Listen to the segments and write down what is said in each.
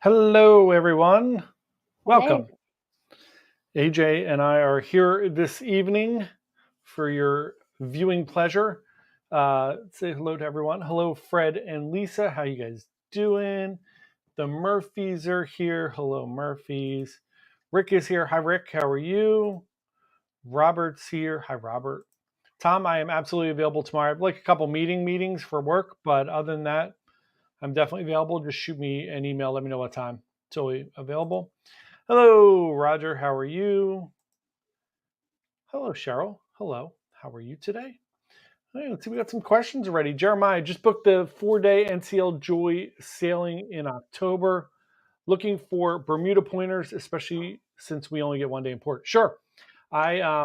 Hello, everyone. Hello. Welcome. AJ and I are here this evening for your viewing pleasure. Say hello to everyone. Hello, Fred and Lisa. How you guys doing? The Murphys are here. Hello, Murphys. Rick is here. Hi, Rick. How are you? Robert's here. Hi, Robert. Tom, I am absolutely available tomorrow. I have like a couple meetings for work, but other than that, I'm definitely available. Just shoot me an email. Let me know what time. Totally available. Hello, Roger. How are you? Hello, Cheryl. Hello. How are you today? Hey, let's see. We got some questions already. Jeremiah just booked the 4-day NCL Joy sailing in October. Looking for Bermuda pointers, especially since we only get 1 day in port. Sure. I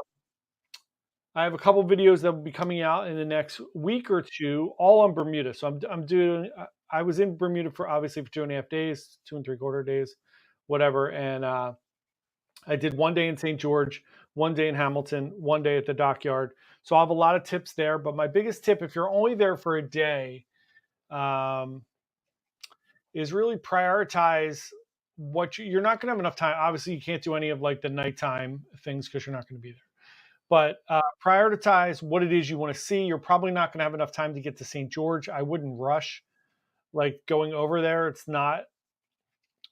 I have a couple videos that will be coming out in the next week or two, all on Bermuda. So I'm doing. I was in Bermuda for obviously for 2.5 days, 2 3/4 days, whatever, and I did 1 day in St. George, 1 day in Hamilton, 1 day at the dockyard. So I have a lot of tips there. But my biggest tip, if you're only there for a day, um, is really prioritize you're not going to have enough time. Obviously, you can't do any of like the nighttime things because you're not going to be there. But prioritize what it is you want to see. You're probably not going to have enough time to get to St. George. I wouldn't rush like going over there. It's not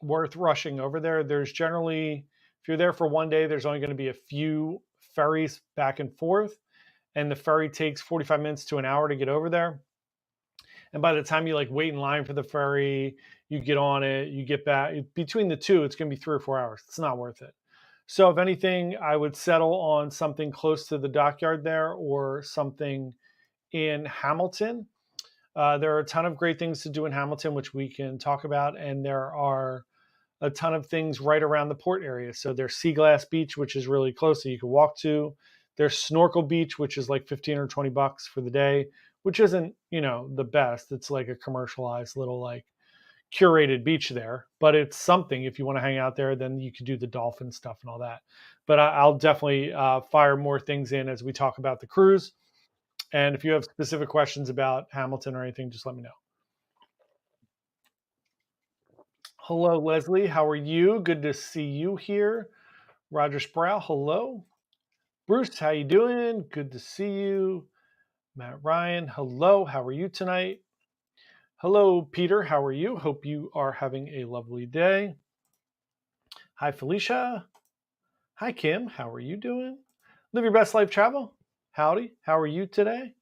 worth rushing over there. There's generally, if you're there for 1 day, there's only going to be a few ferries back and forth, and the ferry takes 45 minutes to an hour to get over there. And by the time you like wait in line for the ferry, you get on it, you get back between the two, it's going to be 3 or 4 hours. It's not worth it. So, if anything, I would settle on something close to the dockyard there or something in Hamilton. There are a ton of great things to do in Hamilton, which we can talk about, and there are a ton of things right around the port area. So there's Sea Glass Beach, which is really close that you can walk to. There's Snorkel Beach, which is like 15 or 20 bucks for the day, which isn't, the best. It's like a commercialized little like curated beach there, but it's something. If you want to hang out there, then you could do the dolphin stuff and all that. But I'll definitely fire more things in as we talk about the cruise. And if you have specific questions about Hamilton or anything, just let me know. Hello, Leslie. How are you? Good to see you here. Roger Sproul, hello. Bruce, how you doing? Good to see you. Matt Ryan, hello. How are you tonight? Hello, Peter. How are you? Hope you are having a lovely day. Hi, Felicia. Hi, Kim. How are you doing? Live your best life travel. Howdy. How are you today?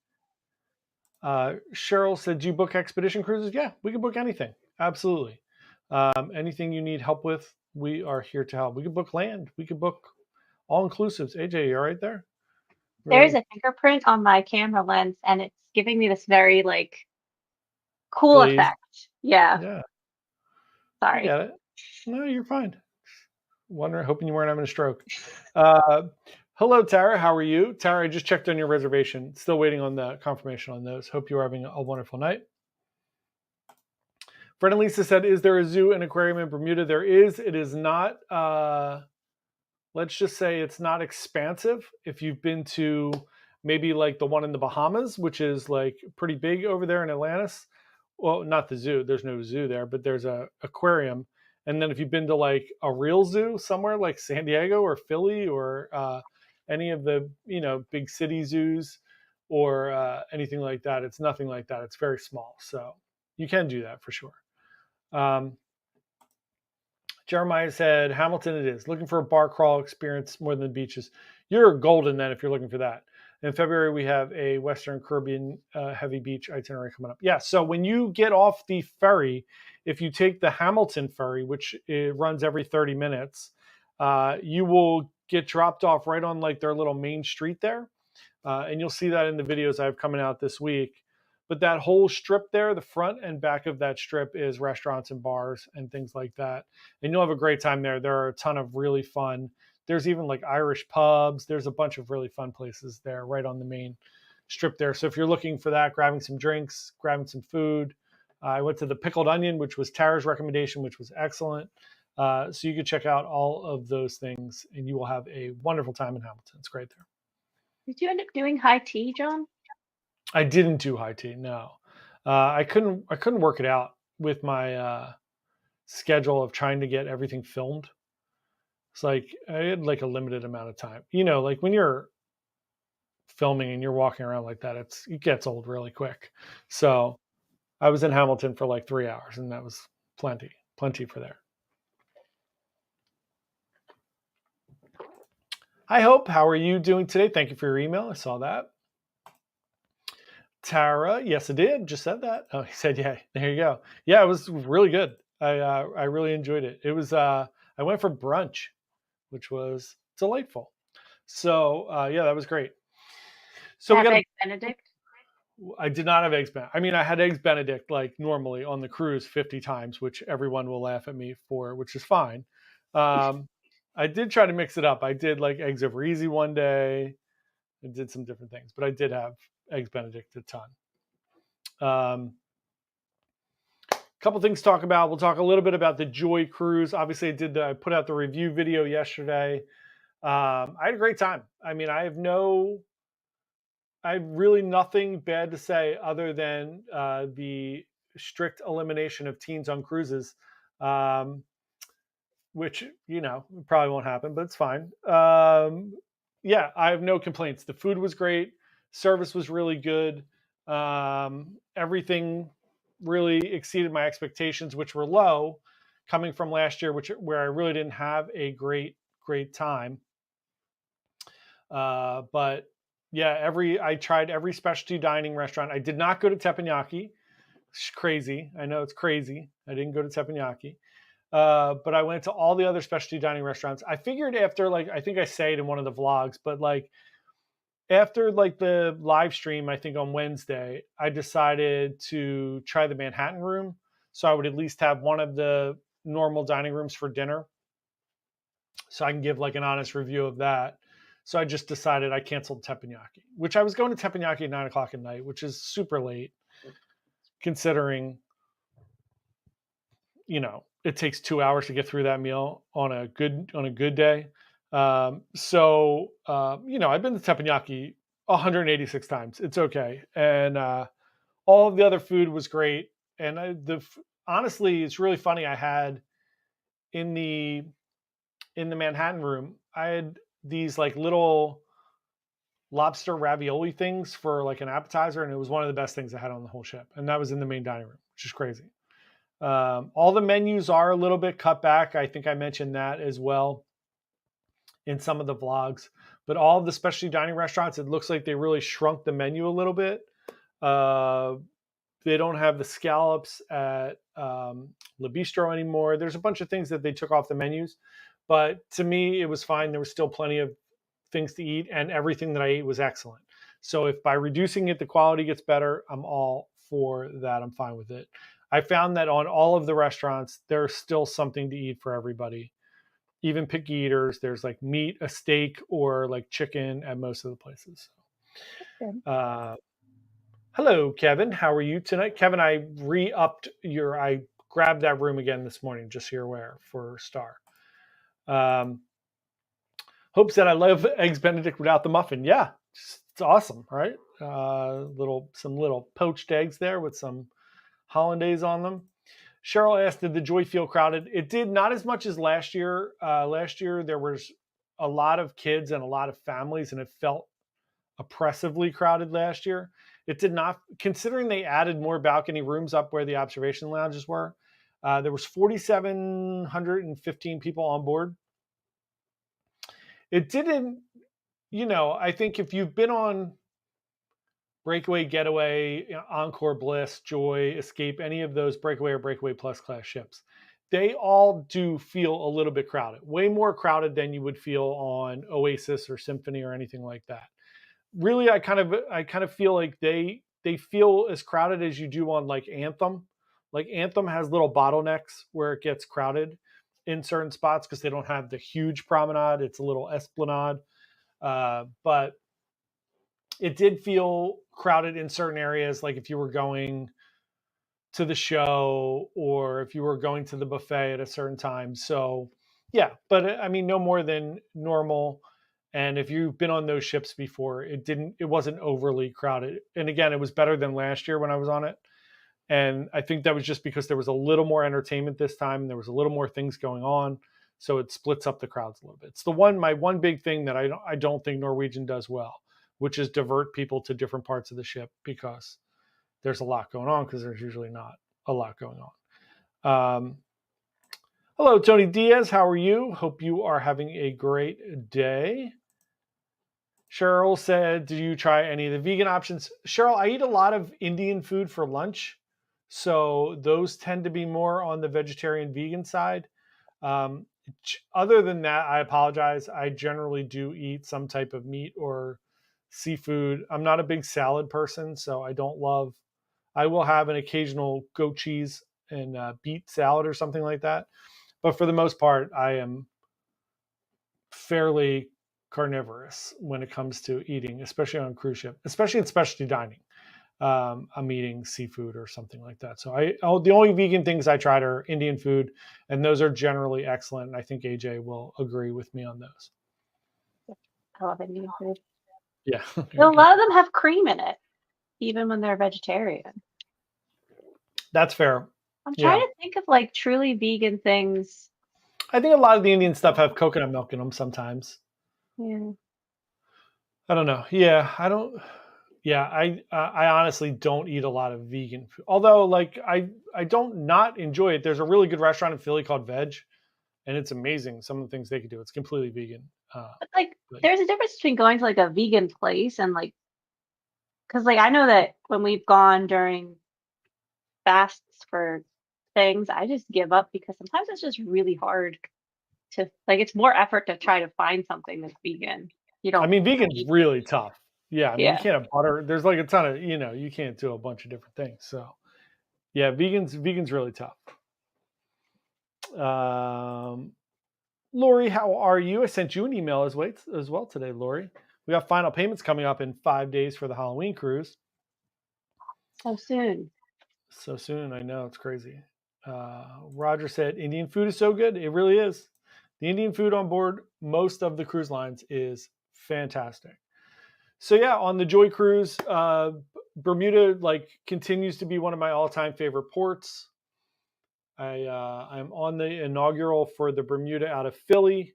Cheryl said, "Do you book expedition cruises?" Yeah, we can book anything. Absolutely. Anything you need help with, we are here to help. We can book land. We can book all inclusives. AJ, you all right there? There's Really a fingerprint on my camera lens and it's giving me this very like cool glazed. effect. Yeah, Yeah, I sorry. get it. No, you're fine. Wondering, hoping you weren't having a stroke. Uh, hello, Tara. How are you? Tara, I just checked on your reservation. Still waiting on the confirmation on those. Hope you're having a wonderful night. Fred and Lisa said, "Is there a zoo and aquarium in Bermuda?" There is. It is not. Let's just say it's not expansive. If you've been to maybe like the one in the Bahamas, which is like pretty big over there in Atlantis. Well, not the zoo. There's no zoo there, but there's a aquarium. And then if you've been to like a real zoo somewhere like San Diego or Philly or any of the big city zoos or anything like that, it's nothing like that. It's very small, so you can do that for sure. Um, Jeremiah said, Hamilton it is. Looking for a bar crawl experience more than the beaches. You're golden then if you're looking for that. In February, we have a Western Caribbean heavy beach itinerary coming up. Yeah, so when you get off the ferry, if you take the Hamilton ferry, which it runs every 30 minutes, you will get dropped off right on like their little main street there. And you'll see that in the videos I have coming out this week. But that whole strip there, the front and back of that strip is restaurants and bars and things like that. And you'll have a great time there. There are a ton of really fun. There's even like Irish pubs. There's a bunch of really fun places there right on the main strip there. So if you're looking for that, grabbing some drinks, grabbing some food, I went to the Pickled Onion, which was Tara's recommendation, which was excellent. So you can check out all of those things and you will have a wonderful time in Hamilton. It's great there. Did you end up doing high tea, John? I didn't do high tea. No, I couldn't. I couldn't work it out with my schedule of trying to get everything filmed. It's like I had like a limited amount of time. You know, like when you're filming and you're walking around like that, it gets old really quick. So I was in Hamilton for like 3 hours, and that was plenty for there. Hi, Hope. How are you doing today? Thank you for your email. I saw that. Tara, yes, I did. Just said that. Oh, he said, yeah. There you go. Yeah, it was really good. I really enjoyed it. It was. I went for brunch, which was delightful. So yeah, that was great. So we Have got. eggs Benedict. I did not have eggs Benedict. I mean, I had eggs Benedict like normally on the cruise 50 times, which everyone will laugh at me for, which is fine. Um, I did try to mix it up. I did like eggs over easy one day. I did some different things, but I did have eggs Benedict a ton. Couple things to talk about. We'll talk a little bit about the Joy cruise. Obviously, I put out the review video yesterday. I had a great time. I mean, I have really nothing bad to say other than the strict elimination of teens on cruises, um, which probably won't happen, but it's fine. Yeah, I have no complaints. The food was great, service was really good, everything really exceeded my expectations, which were low, coming from last year, where I really didn't have a great time. But yeah, I tried every specialty dining restaurant. I did not go to teppanyaki. It's crazy. I know it's crazy. I didn't go to teppanyaki. But I went to all the other specialty dining restaurants. I figured after, like, I think I say it in one of the vlogs, but like after like the live stream, I think on Wednesday, I decided to try the Manhattan room. So I would at least have one of the normal dining rooms for dinner, so I can give like an honest review of that. So I just decided I canceled teppanyaki, which I was going to teppanyaki at 9 o'clock at night, which is super late considering, it takes 2 hours to get through that meal on a good day. I've been to teppanyaki 186 times. It's okay, and all of the other food was great. And honestly, it's really funny. I had in the Manhattan room, I had these like little lobster ravioli things for like an appetizer, and it was one of the best things I had on the whole ship. And that was in the main dining room, which is crazy. All the menus are a little bit cut back. I think I mentioned that as well in some of the vlogs. But all of the specialty dining restaurants, it looks like they really shrunk the menu a little bit. They don't have the scallops at Le Bistro anymore. There's a bunch of things that they took off the menus. But to me, it was fine. There was still plenty of things to eat, and everything that I ate was excellent. So if by reducing it, the quality gets better, I'm all for that. I'm fine with it. I found that on all of the restaurants, there's still something to eat for everybody. Even picky eaters, there's like meat, a steak, or like chicken at most of the places. Good. Hello, Kevin. How are you tonight? Kevin, I I grabbed that room again this morning, just so you're aware, for Star. Hope said I love eggs Benedict without the muffin. Yeah, it's awesome, right? Some little poached eggs there with some hollandaise on them. Cheryl asked, did the Joy feel crowded? It did, not as much as last year. Last year, there was a lot of kids and a lot of families, and it felt oppressively crowded last year. It did not, considering they added more balcony rooms up where the observation lounges were. There was 4,715 people on board. It didn't, I think if you've been on Breakaway, Getaway, Encore, Bliss, Joy, Escape, any of those Breakaway or Breakaway Plus class ships, they all do feel a little bit crowded, way more crowded than you would feel on Oasis or Symphony or anything like that. Really, I kind of feel like they feel as crowded as you do on like Anthem. Like Anthem has little bottlenecks where it gets crowded in certain spots because they don't have the huge promenade. It's a little esplanade, but it did feel crowded in certain areas, like if you were going to the show or if you were going to the buffet at a certain time. So yeah, but I mean, no more than normal. And if you've been on those ships before, it wasn't overly crowded. And again, it was better than last year when I was on it. And I think that was just because there was a little more entertainment this time, and there was a little more things going on, so it splits up the crowds a little bit. It's my one big thing that I don't think Norwegian does well, which is divert people to different parts of the ship because there's a lot going on, because there's usually not a lot going on. Hello, Tony Diaz. How are you? Hope you are having a great day. Cheryl said, did you try any of the vegan options? Cheryl, I eat a lot of Indian food for lunch. So those tend to be more on the vegetarian vegan side. Um, Other than that, I apologize. I generally do eat some type of meat or seafood. I'm not a big salad person, so I will have an occasional goat cheese and beet salad or something like that. But for the most part, I am fairly carnivorous when it comes to eating, especially on cruise ship, especially in specialty dining. I'm eating seafood or something like that. So the only vegan things I tried are Indian food, and those are generally excellent. And I think AJ will agree with me on those. I love Indian food. Yeah, A lot of them have cream in it, even when they're vegetarian. that's fair. I'm trying Yeah, to think of like truly vegan things. I think a lot of the Indian stuff have coconut milk in them sometimes. Yeah. I don't know. Yeah, I don't. Yeah, I honestly don't eat a lot of vegan food. Although, like, I don't not enjoy it. There's a really good restaurant in Philly called Veg, and it's amazing. Some of the things they can do. It's completely vegan. But like But there's a difference between going to like a vegan place and like because like I know that when we've gone during fasts for things, I just give up because sometimes it's just really hard to like it's more effort to try to find something that's vegan. You I don't mean, vegan's need really tough. Yeah, I mean, you yeah. can't have butter. There's like a ton of, you can't do a bunch of different things. So, yeah, vegan's really tough. Um, Lori, how are you? I sent you an email as well today, Lori. We got final payments coming up in 5 days for the Halloween cruise. So soon. So soon, I know, it's crazy. Roger said, Indian food is so good. It really is. The Indian food on board most of the cruise lines is fantastic. So yeah, on the Joy cruise, Bermuda like continues to be one of my all-time favorite ports. I'm on the inaugural for the Bermuda out of Philly,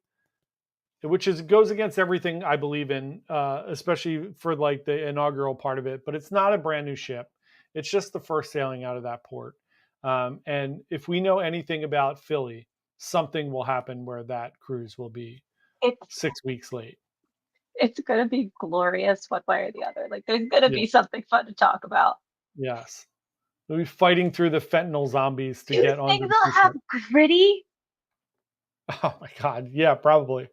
which is goes against everything I believe in, especially for like the inaugural part of it. But it's not a brand new ship; it's just the first sailing out of that port. And if we know anything about Philly, something will happen where that cruise will be It's 6 weeks late. it's gonna be glorious one way or the other. Like there's gonna Yeah. be something fun to talk about. Yes. We'll be fighting through the fentanyl zombies to Do you get onto think the they'll cruise have ship. gritty? Oh my God. Yeah, probably.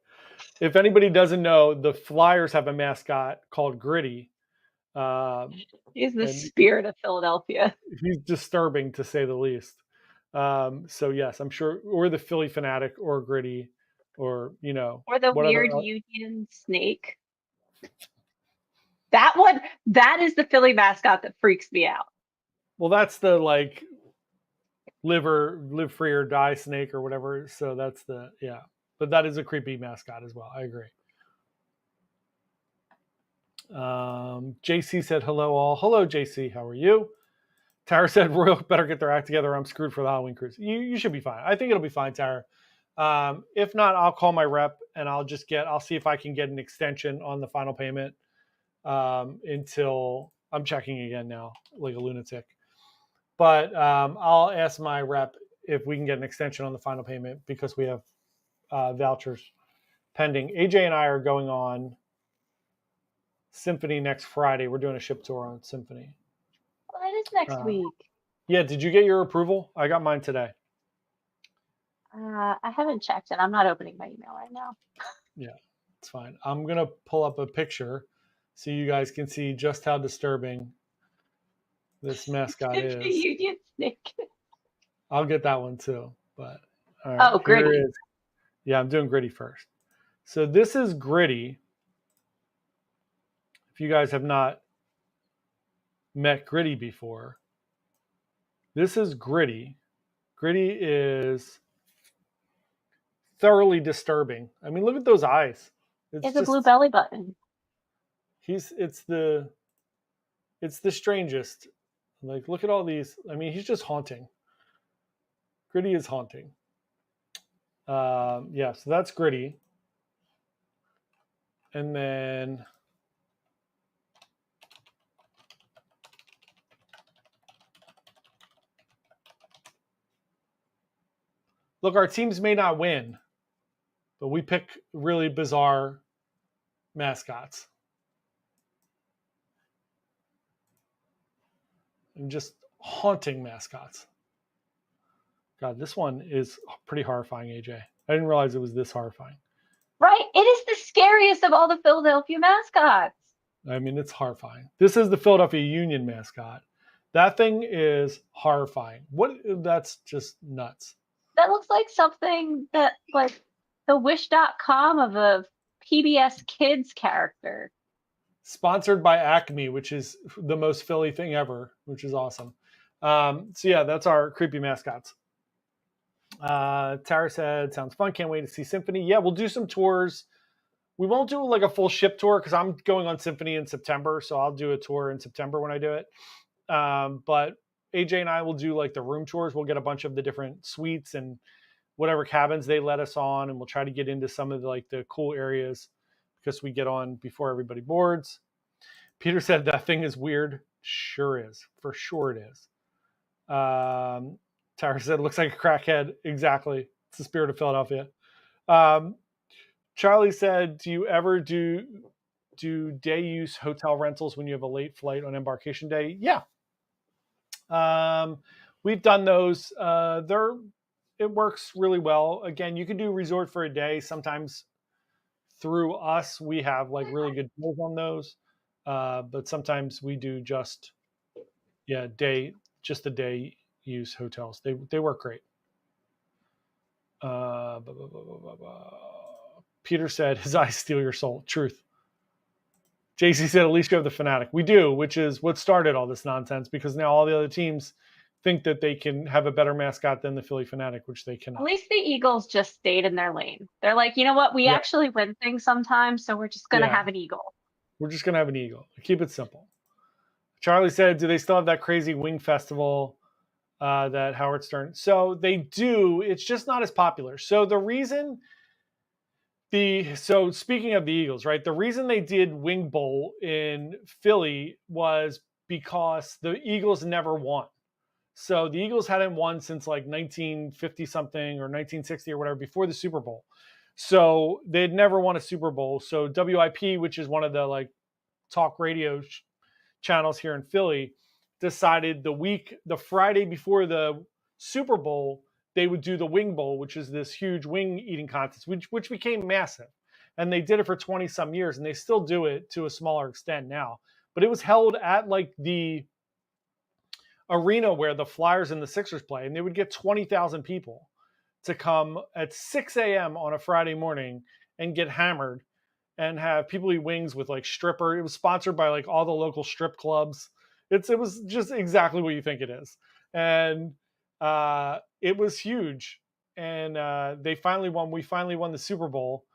If anybody doesn't know, the Flyers have a mascot called Gritty. Um, He's the and spirit of Philadelphia. he's disturbing to say the least. So yes, I'm sure, or the Philly Fanatic, or Gritty, or Or the whatever. weird Union snake. That one, that is the Philly mascot that freaks me out. Well, that's the like live free or die snake or whatever. So that's the yeah. But that is a creepy mascot as well. I agree. JC said hello all. Hello JC, how are you? Tara said Royal better get their act together. I'm screwed for the Halloween cruise. You should be fine. I think it'll be fine, Tara. If not, I'll call my rep and I'll see if I can get an extension on the final payment until I'm checking again now, like a lunatic. But I'll ask my rep if we can get an extension on the final payment because we have vouchers pending. AJ and I are going on Symphony next Friday. We're doing a ship tour on Symphony. Well, that is next Uh, week. yeah, did you get your approval? I got mine today. I haven't checked and I'm not opening my email right now. Yeah, it's fine. I'm going to pull up a picture so you guys can see just how disturbing this mascot It's a is. Union snake. I'll get that one too. But all right, Oh, here gritty. is. Yeah, I'm doing Gritty first. So this is Gritty. If you guys have not met Gritty before, this is Gritty. Gritty is thoroughly disturbing. I mean, look at those eyes. It's It's a blue just belly button. he's it's the strangest Like, look at all these. I mean, he's just haunting. Gritty is haunting. Yeah, so that's Gritty. And then look, our teams may not win, but we pick really bizarre mascots and just haunting mascots. God, this one is pretty horrifying, AJ. I didn't realize it was this horrifying. Right? It is the scariest of all the Philadelphia mascots. I mean, it's horrifying. This is the Philadelphia Union mascot. That thing is horrifying. What? That's just nuts. That looks like something that, like, the wish.com of a PBS Kids character. Sponsored by Acme, which is the most Philly thing ever, which is awesome. So yeah, that's our creepy mascots. Tara said, sounds fun. Can't wait to see Symphony. Yeah, we'll do some tours. We won't do like a full ship tour because I'm going on Symphony in September. So I'll do a tour in September when I do it. But AJ and I will do like the room tours. We'll get a bunch of the different suites and whatever cabins they let us on. And we'll try to get into some of the, like the cool areas because we get on before everybody boards. Peter said that thing is weird. Sure is. For sure it is. Tara said, looks like a crackhead. Exactly. It's the spirit of Philadelphia. Charlie said, do you ever do day use hotel rentals when you have a late flight on embarkation day? Yeah. We've done those. It works really well. Again, you can do resort for a day. Sometimes through us, we have like really good deals on those. But sometimes we do just the day use hotels. They work great. Peter said his eyes steal your soul. Truth. JC said at least you have the Fanatic. We do, which is what started all this nonsense because now all the other teams think that they can have a better mascot than the Philly Fanatic, which they At cannot. least the Eagles just stayed in their lane. They're like, you know what? We actually win things sometimes, so we're just going to have an eagle. We're just going to have an eagle. Keep it simple. Charlie said, do they still have that crazy wing festival that Howard Stern? So they do. It's just not as popular. So the reason so speaking of the Eagles, right? The reason they did Wing Bowl in Philly was because the Eagles never won. So the Eagles hadn't won since like 1950 something or 1960 or whatever before the Super Bowl. So they'd never won a Super Bowl. So WIP, which is one of the like talk radio channels here in Philly, decided the Friday before the Super Bowl, they would do the Wing Bowl, which is this huge wing eating contest, which became massive. And they did it for 20 some years, and they still do it to a smaller extent now. But it was held at like the arena where the Flyers and the Sixers play, and they would get 20,000 people to come at 6 a.m. on a Friday morning and get hammered and have people eat wings with like stripper. It was sponsored by like all the local strip clubs. It was just exactly what you think it is. And it was huge. And they finally won. We finally won the Super Bowl.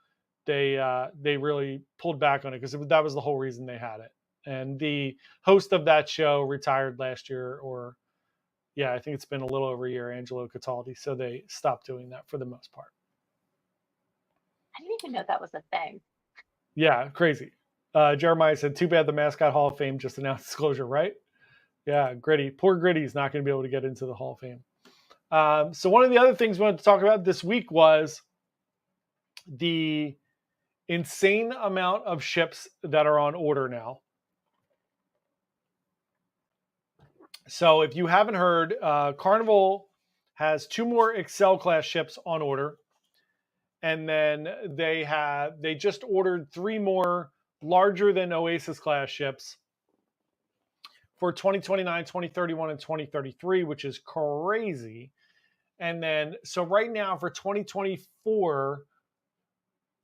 They really pulled back on it because that was the whole reason they had it. And the host of that show retired last year, or I think it's been a little over a year, Angelo Cataldi. So they stopped doing that for the most part. I didn't even know that was a thing. Yeah, crazy. Jeremiah said, too bad the Mascot Hall of Fame just announced disclosure, right? Yeah, Gritty. Poor Gritty's not going to be able to get into the Hall of Fame. So one of the other things we wanted to talk about this week was the insane amount of ships that are on order now. So if you haven't heard, Carnival has 2 more Excel class ships on order. And then they just ordered 3 more larger than Oasis class ships for 2029, 2031, and 2033, which is crazy. And then, so right now for 2024,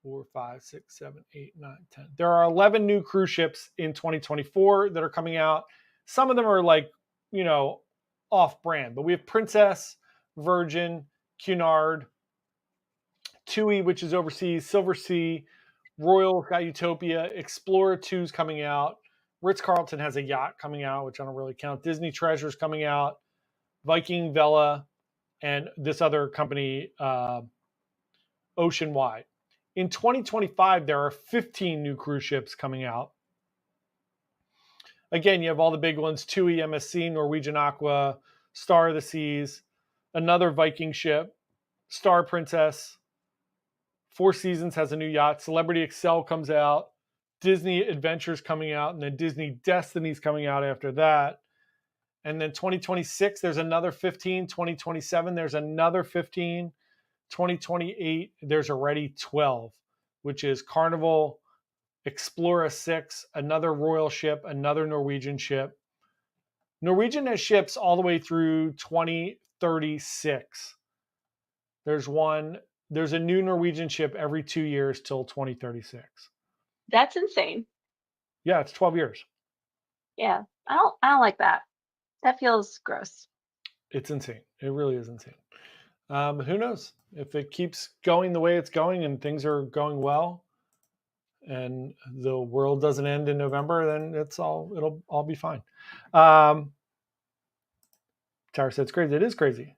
4, 5, 6, 7, 8, 9, 10. There are 11 new cruise ships in 2024 that are coming out. Some of them are like, off brand, but we have Princess, Virgin, Cunard, TUI, which is overseas, Silver Sea, Royal, got Utopia, Explorer 2's coming out, Ritz-Carlton has a yacht coming out, which I don't really count. Disney Treasure's coming out. Viking Vela, and this other company, Ocean Wide. In 2025, there are 15 new cruise ships coming out. Again, you have all the big ones: TUI, MSC, Norwegian Aqua, Star of the Seas, another Viking ship, Star Princess, Four Seasons has a new yacht, Celebrity Excel comes out, Disney Adventures coming out, and then Disney Destiny's coming out after that. And then 2026, there's another 15. 2027, there's another 15. 2028, there's already 12, which is Carnival, Explora 6, another Royal ship, another Norwegian ship. Norwegian has ships all the way through 2036. There's a new Norwegian ship every 2 years till 2036. That's insane. Yeah, it's 12 years. Yeah. I don't like that. That feels gross. It's insane. It really is insane. Who knows? If it keeps going the way it's going and things are going well and the world doesn't end in November, then it'll all be fine. Tara said it's crazy. It is crazy.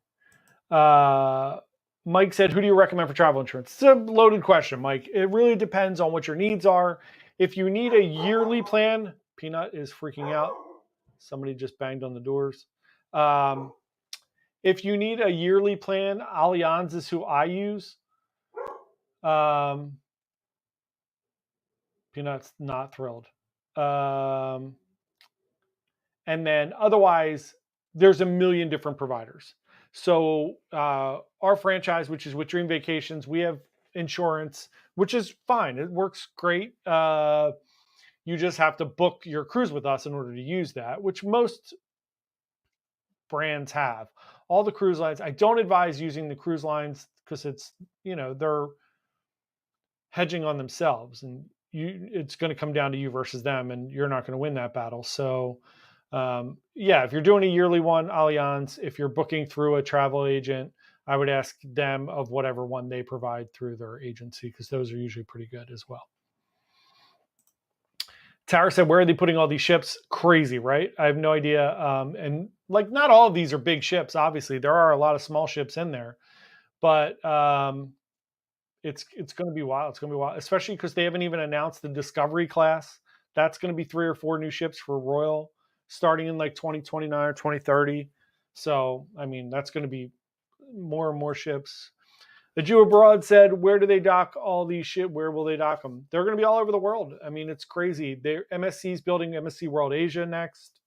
Mike said, who do you recommend for travel insurance? It's a loaded question, Mike. It really depends on what your needs are. If you need a yearly plan, Peanut is freaking out. Somebody just banged on the doors. If you need a yearly plan, Allianz is who I use. Peanut's not thrilled. And then otherwise, there's a million different providers. So our franchise, which is with Dream Vacations, we have insurance, which is fine. It works great. You just have to book your cruise with us in order to use that, which most brands have. All the cruise lines, I don't advise using the cruise lines because they're hedging on themselves, and it's going to come down to you versus them, and you're not going to win that battle. So if you're doing a yearly one, Allianz. If you're booking through a travel agent, I would ask them of whatever one they provide through their agency, because those are usually pretty good as well. Tara said, where are they putting all these ships? Crazy, right? I have no idea. And not all of these are big ships. Obviously, there are a lot of small ships in there, but it's going to be wild. It's going to be wild, especially because they haven't even announced the Discovery class. That's going to be 3 or 4 new ships for Royal, starting in 2029 or 2030. So, I mean, that's going to be more and more ships. The Jew Abroad said, where do they dock all these ships? Where will they dock them? They're going to be all over the world. I mean, it's crazy. MSC is building MSC World Asia next.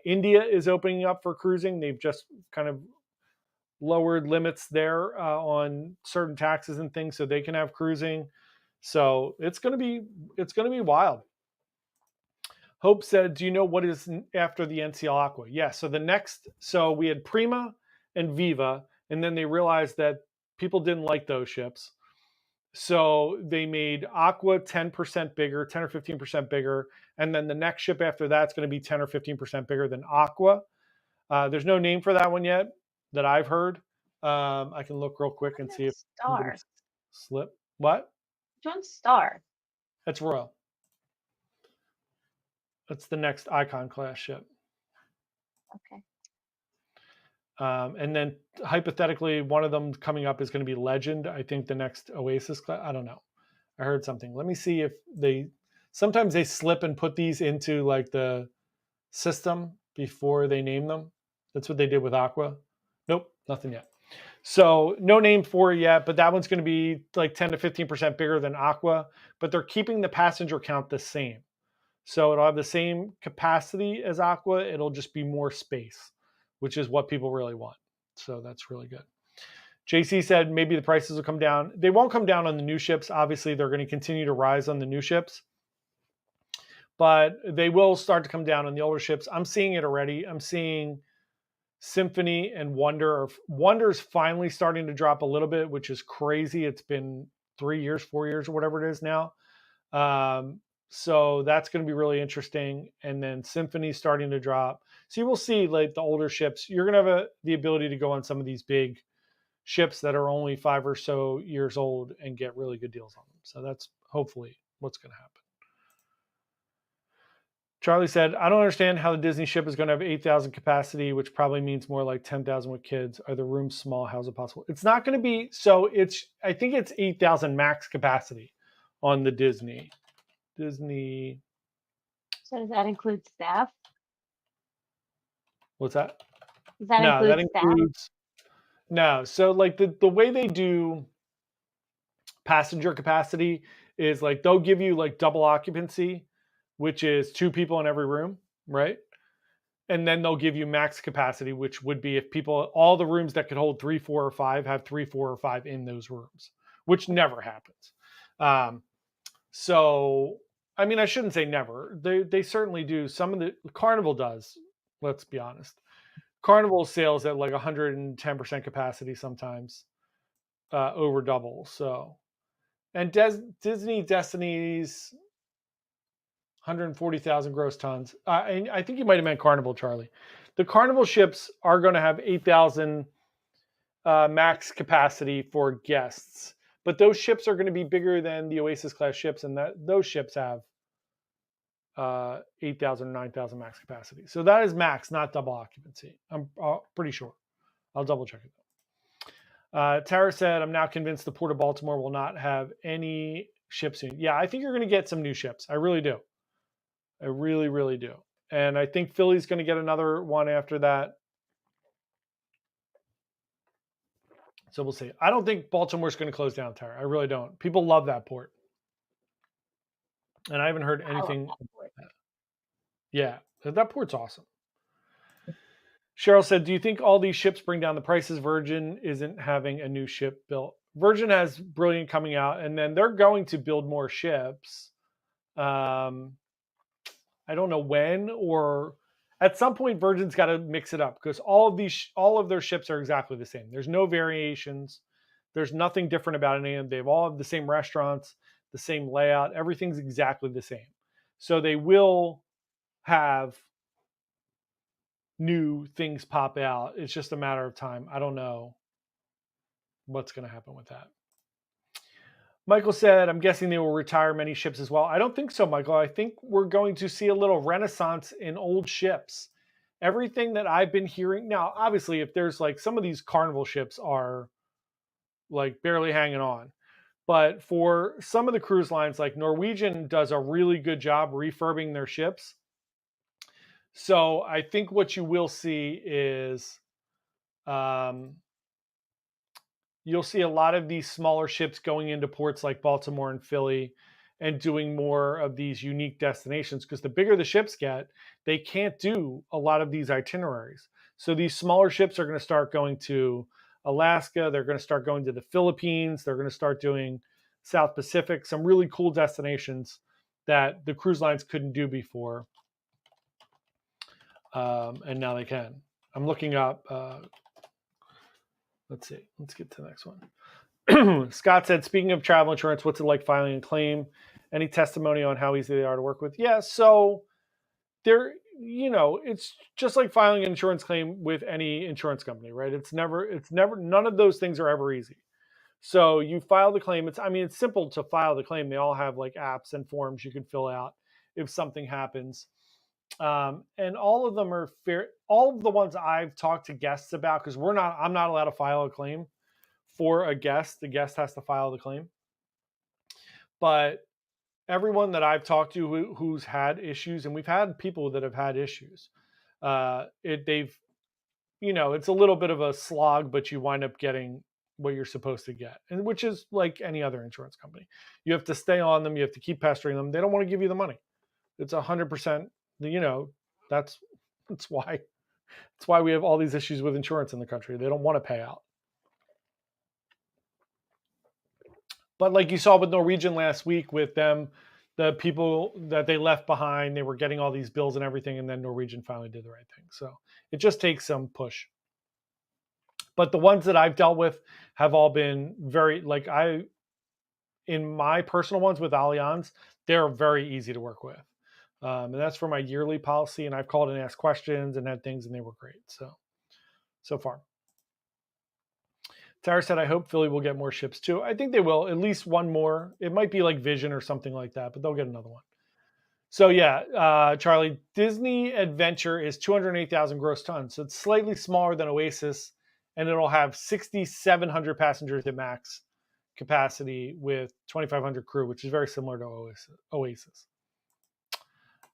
India is opening up for cruising. They've just kind of lowered limits there on certain taxes and things so they can have cruising. So it's going to be wild. Hope said, do you know what is after the NCL Aqua? Yeah, so we had Prima and Viva, and then they realized that people didn't like those ships. So they made Aqua 10% bigger, 10 or 15% bigger, and then the next ship after that's going to be 10 or 15% bigger than Aqua. There's no name for that one yet that I've heard. I can look real quick and see if Star. slip. What? Which one's Star? That's Royal. That's the next Icon class ship. Okay. And then hypothetically, one of them coming up is going to be Legend. I think the next Oasis class. I don't know. I heard something. Let me see if sometimes they slip and put these into the system before they name them. That's what they did with Aqua. Nope, nothing yet. So no name for it yet, but that one's going to be 10 to 15% bigger than Aqua, but they're keeping the passenger count the same. So it'll have the same capacity as Aqua. It'll just be more space, which is what people really want. So that's really good. JC said maybe the prices will come down. They won't come down on the new ships. Obviously, they're going to continue to rise on the new ships, but they will start to come down on the older ships. I'm seeing it already. I'm seeing Symphony and Wonder. Wonder's finally starting to drop a little bit, which is crazy. It's been 3 years, 4 years, or whatever it is now. So that's going to be really interesting. And then Symphony's starting to drop. So you will see the older ships. You're going to have the ability to go on some of these big ships that are only 5 or so years old and get really good deals on them. So that's hopefully what's going to happen. Charlie said, I don't understand how the Disney ship is going to have 8,000 capacity, which probably means more like 10,000 with kids. Are the rooms small? How's it possible? It's not going to be. So I think it's 8,000 max capacity on the Disney. So does that include staff? What's that? Does that No, that include staff? includes, no. So like the way they do passenger capacity is like they'll give you like double occupancy, which is 2 people in every room, right? And then they'll give you max capacity, which would be if people, all the rooms that could hold 3, 4, or 5 have 3, 4, or 5 in those rooms, which never happens. Um, so, I mean, I shouldn't say never. They certainly do. Some of the Carnival does. Let's be honest. Carnival sales at like 110% capacity sometimes, over double. So, and Disney Destiny's 140,000 gross tons. I think you might have meant Carnival, Charlie. The Carnival ships are going to have 8,000 max capacity for guests, but those ships are going to be bigger than the Oasis class ships, and those ships have 8,000 or 9,000 max capacity. So that is max, not double occupancy. I'm pretty sure. I'll double check it. Tara said, I'm now convinced the Port of Baltimore will not have any ships soon. Yeah, I think you're going to get some new ships. I really do. I really, really do. And I think Philly's going to get another one after that. So we'll see. I don't think Baltimore's going to close down, Tara. I really don't. People love that port. And I haven't heard anything. Yeah, that port's awesome. Cheryl said, do you think all these ships bring down the prices? Virgin isn't having a new ship built. Virgin has Brilliant coming out, and then they're going to build more ships. I don't know when, or at some point Virgin's got to mix it up because all of their ships are exactly the same. There's no variations. There's nothing different about any of them. They've all have the same restaurants, the same layout. Everything's exactly the same. So they will have new things pop out. It's just a matter of time. I don't know what's going to happen with that. Michael said, I'm guessing they will retire many ships as well. I don't think so, Michael. I think we're going to see a little renaissance in old ships. Everything that I've been hearing now, obviously, if there's like some of these Carnival ships are like barely hanging on. But for some of the cruise lines, like Norwegian does a really good job refurbing their ships. So I think what you will see is you'll see a lot of these smaller ships going into ports like Baltimore and Philly and doing more of these unique destinations because the bigger the ships get, they can't do a lot of these itineraries. So these smaller ships are going to start going to Alaska. They're going to start going to the Philippines. They're going to start doing South Pacific, some really cool destinations that the cruise lines couldn't do before. And now they can. I'm looking up. Let's see. Let's get to the next one. Scott said, speaking of travel insurance, what's it like filing a claim? Any testimony on how easy they are to work with? Yeah, so it's just like filing an insurance claim with any insurance company, right? It's never, none of those things are ever easy. So you file the claim. It's simple to file the claim. They all have like apps and forms you can fill out if something happens. And all of them are fair. All of the ones I've talked to guests about, because I'm not allowed to file a claim for a guest. The guest has to file the claim. But everyone that I've talked to who's had issues, and we've had people that have had issues, it's a little bit of a slog, but you wind up getting what you're supposed to get, and which is like any other insurance company. You have to stay on them. You have to keep pestering them. They don't want to give you the money. It's 100%. That's why we have all these issues with insurance in the country. They don't want to pay out. But like you saw with Norwegian last week with them, the people that they left behind, they were getting all these bills and everything, and then Norwegian finally did the right thing. So it just takes some push. But the ones that I've dealt with have all been in my personal ones with Allianz, they're very easy to work with. And that's for my yearly policy. And I've called and asked questions and had things, and they were great. So far. Tara said, I hope Philly will get more ships too. I think they will, at least one more. It might be like Vision or something like that, but they'll get another one. So yeah, Charlie, Disney Adventure is 208,000 gross tons. So it's slightly smaller than Oasis, and it'll have 6,700 passengers at max capacity with 2,500 crew, which is very similar to Oasis.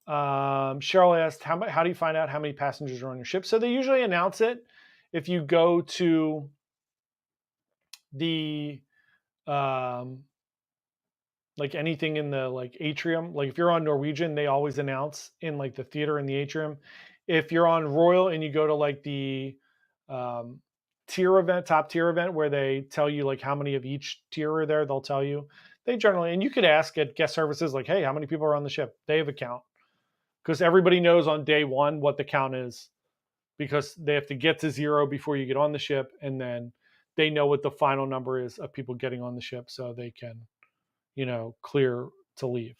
Cheryl asked, how do you find out how many passengers are on your ship? So they usually announce it if you go to the um, like anything in the like atrium. Like if you're on Norwegian, they always announce in like the theater in the atrium. If you're on Royal and you go to like the um, tier event, top tier event, where they tell you like how many of each tier are there, they'll tell you. They generally, and you could ask at guest services like, hey, how many people are on the ship? They have a count because everybody knows on day one what the count is because they have to get to zero before you get on the ship, and then they know what the final number is of people getting on the ship, so they can clear to leave.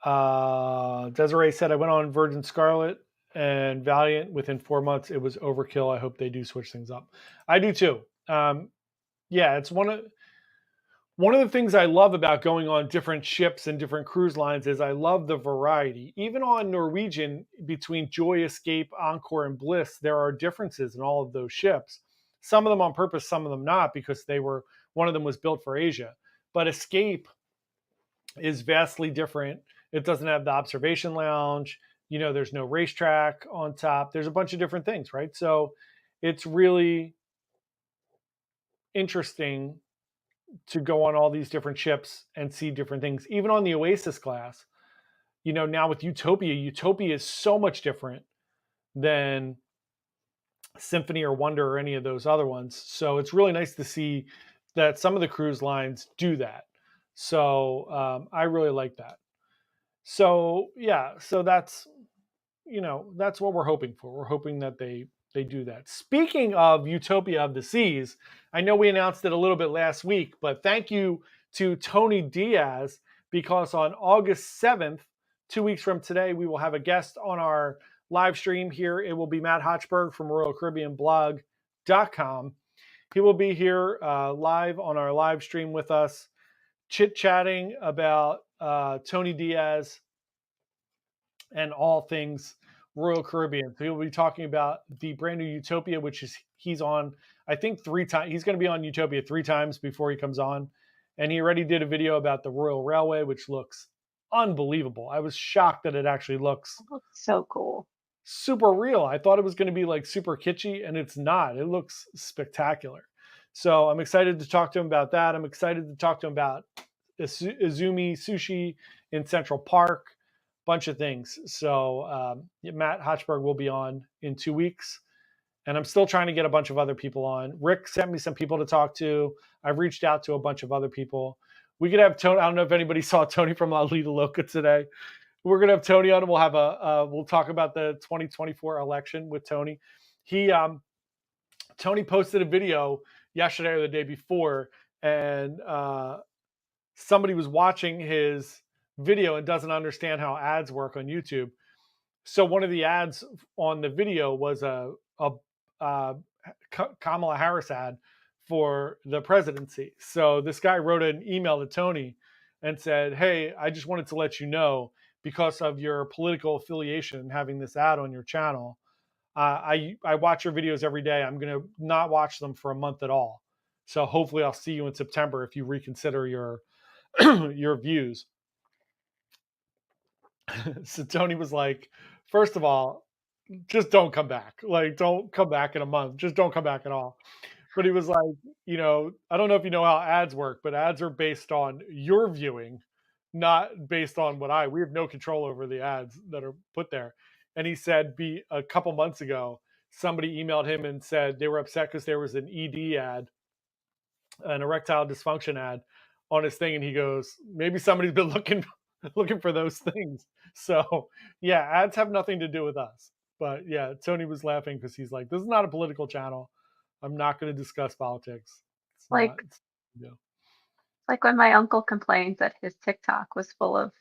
Desiree said, I went on Virgin Scarlet and Valiant within 4 months. It was overkill. I hope they do switch things up. I do too. Yeah, it's one of the things I love about going on different ships and different cruise lines is I love the variety. Even on Norwegian, between Joy, Escape, Encore, and Bliss, there are differences in all of those ships. Some of them on purpose, some of them not, because one of them was built for Asia. But Escape is vastly different. It doesn't have the observation lounge. There's no racetrack on top. There's a bunch of different things, right? So it's really interesting to go on all these different ships and see different things. Even on the Oasis class, now with Utopia is so much different than Symphony or Wonder or any of those other ones. So it's really nice to see that some of the cruise lines do that. So I really like that. So yeah, so that's what we're hoping for. We're hoping that they do that. Speaking of Utopia of the Seas, I know we announced it a little bit last week, but thank you to Tony Diaz because on August 7th, 2 weeks from today, we will have a guest on our live stream here. It will be Matt Hochberg from RoyalCaribbeanBlog.com. He will be here live on our live stream with us, chit-chatting about Tony Diaz and all things Royal Caribbean. So he'll be talking about the brand new Utopia, which is he's on, I think 3 times. He's going to be on Utopia 3 times before he comes on. And he already did a video about the Royal Railway, which looks unbelievable. I was shocked that it actually looks It looks so cool. super real. I thought it was going to be like super kitschy, and it's not. It looks spectacular. So I'm excited to talk to him about that. I'm excited to talk to him about Izumi Sushi in Central Park, bunch of things. So Matt Hochberg will be on in 2 weeks, and I'm still trying to get a bunch of other people on. Rick sent me some people to talk to. I've reached out to a bunch of other people. We could have Tony. I don't know if anybody saw Tony from La Lita Loca today. We're gonna have Tony on, and we'll talk about the 2024 election with Tony. Tony posted a video yesterday or the day before, and somebody was watching his video and doesn't understand how ads work on YouTube. So one of the ads on the video was a Kamala Harris ad for the presidency. So this guy wrote an email to Tony and said, "Hey, I just wanted to let you know because of your political affiliation having this ad on your channel. I watch your videos every day. I'm going to not watch them for a month at all. So hopefully I'll see you in September if you reconsider your your views." So Tony was like, first of all, just don't come back. Like, don't come back in a month. Just don't come back at all. But he was like, I don't know if you know how ads work, but ads are based on your viewing, not based on we have no control over the ads that are put there. And he said, a couple months ago, somebody emailed him and said they were upset because there was an ED ad, an erectile dysfunction ad on his thing. And he goes, maybe somebody's been looking for those things. So yeah, ads have nothing to do with us. But yeah, Tony was laughing because he's like, this is not a political channel. I'm not going to discuss politics. It's not. Like like when my uncle complains that his TikTok was full of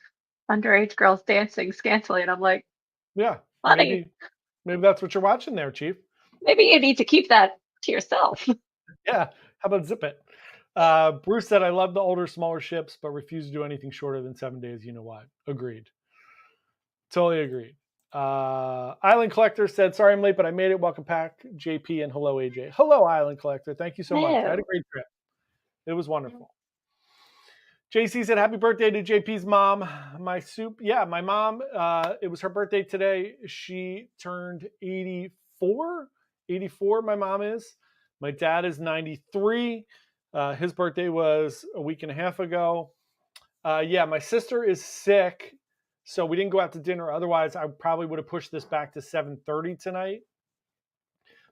underage girls dancing scantily, and I'm like, Yeah, buddy, maybe that's what you're watching there, Chief. maybe you need to keep that to yourself. Yeah, how about zip it? Bruce said, I love the older, smaller ships, but refuse to do anything shorter than 7 days. You know why? Agreed. Totally agreed. Island Collector said, sorry I'm late, but I made it. Welcome back, JP, and hello, AJ. Hello, Island Collector. Thank you so much. I had a No. great trip. It was wonderful. JC said, happy birthday to JP's mom. My soup. Yeah, my mom, it was her birthday today. She turned 84. 84, my mom is. My dad is 93. His birthday was a week and a half ago. Yeah, my sister is sick, so we didn't go out to dinner. Otherwise, I probably would have pushed this back to 7:30 tonight.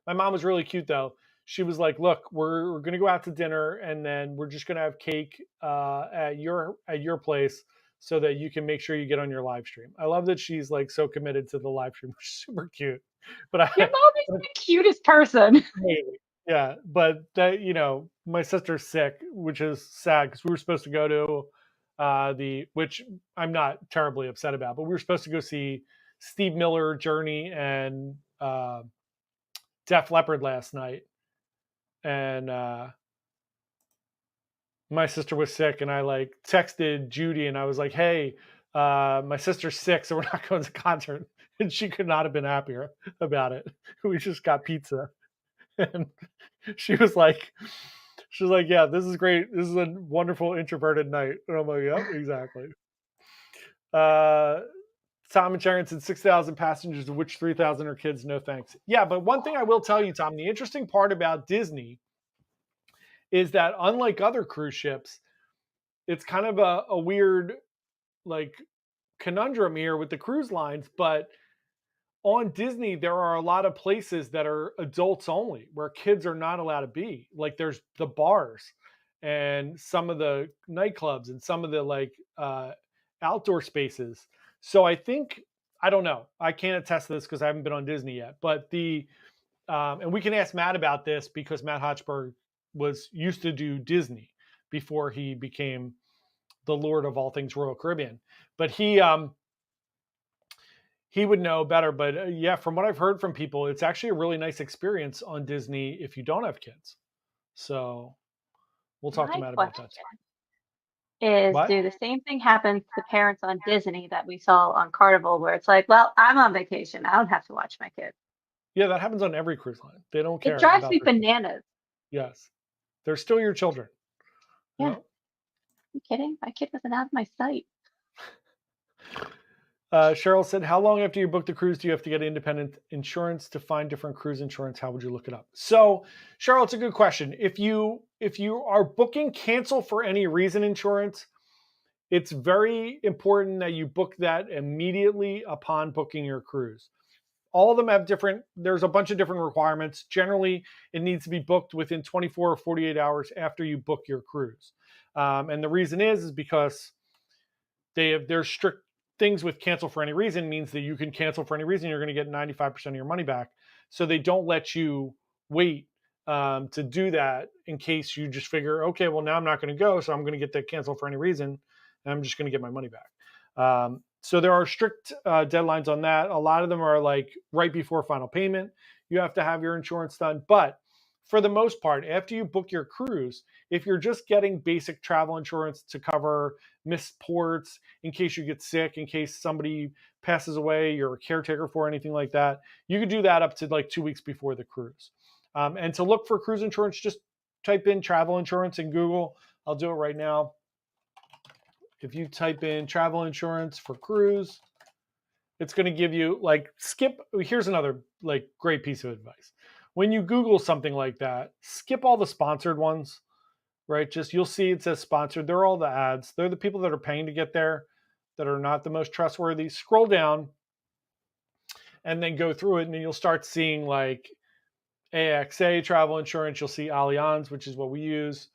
My mom was really cute though. She was like, "Look, we're going to go out to dinner, and then we're just going to have cake at your place, so that you can make sure you get on your live stream." I love that she's like so committed to the live stream, which is super cute. But Your I, mom is the cutest person. yeah, but that my sister's sick, which is sad because we were supposed to go to the which I'm not terribly upset about, but we were supposed to go see Steve Miller, Journey, and Def Leppard last night, and my sister was sick, and I like texted Judy, and I was like, "Hey, my sister's sick, so we're not going to the concert," and she could not have been happier about it. We just got pizza, and she was like, "Yeah, this is great. This is a wonderful introverted night." And I'm like, "Yep, exactly." Uh, Tom and Sharon said 6,000 passengers, of which 3,000 are kids. No thanks. Yeah, but one thing I will tell you, Tom, the interesting part about Disney is that unlike other cruise ships, it's kind of a weird like conundrum here with the cruise lines, but on Disney, there are a lot of places that are adults only where kids are not allowed to be. Like there's the bars and some of the nightclubs and some of the outdoor spaces. So I think, I don't know. I can't attest to this because I haven't been on Disney yet, but and we can ask Matt about this because Matt Hotchberg was used to do Disney before he became the Lord of all things Royal Caribbean. But he would know better. But yeah, from what I've heard from people, it's actually a really nice experience on Disney if you don't have kids. So we'll talk to My Matt about that. question is, What? do the same thing happen to the parents on Disney that we saw on Carnival, where it's like, well, I'm on vacation. I don't have to watch my kid. Yeah, that happens on every cruise line. They don't It care drives about me their kids. bananas. Yes, they're still your children. Yeah, Yeah. you kidding? My kid wasn't out of my sight. Cheryl said, "How long after you book the cruise do you have to get independent insurance to find different cruise insurance? How would you look it up?" So, Cheryl, it's a good question. If you are booking cancel for any reason insurance, it's very important that you book that immediately upon booking your cruise. All of them have different. There's a bunch of different requirements. Generally, it needs to be booked within 24 or 48 hours after you book your cruise, and the reason is because there's strict things with cancel for any reason means that you can cancel for any reason. You're going to get 95% of your money back. So they don't let you wait to do that in case you just figure, okay, well, now I'm not going to go. So I'm going to get that cancel for any reason. And I'm just going to get my money back. So there are strict deadlines on that. A lot of them are like right before final payment. You have to have your insurance done. But for the most part, after you book your cruise, if you're just getting basic travel insurance to cover missed ports, in case you get sick, in case somebody passes away, you're a caretaker for anything like that, you could do that up to like 2 weeks before the cruise. And to look for cruise insurance, just type in travel insurance in Google. I'll do it right now. If you type in travel insurance for cruise, it's going to give you skip. Here's another great piece of advice. When you Google something like that, skip all the sponsored ones, right? Just you'll see it says sponsored. They're all the ads. They're the people that are paying to get there that are not the most trustworthy. Scroll down and then go through it, and then you'll start seeing like AXA travel insurance. You'll see Allianz, which is what we use,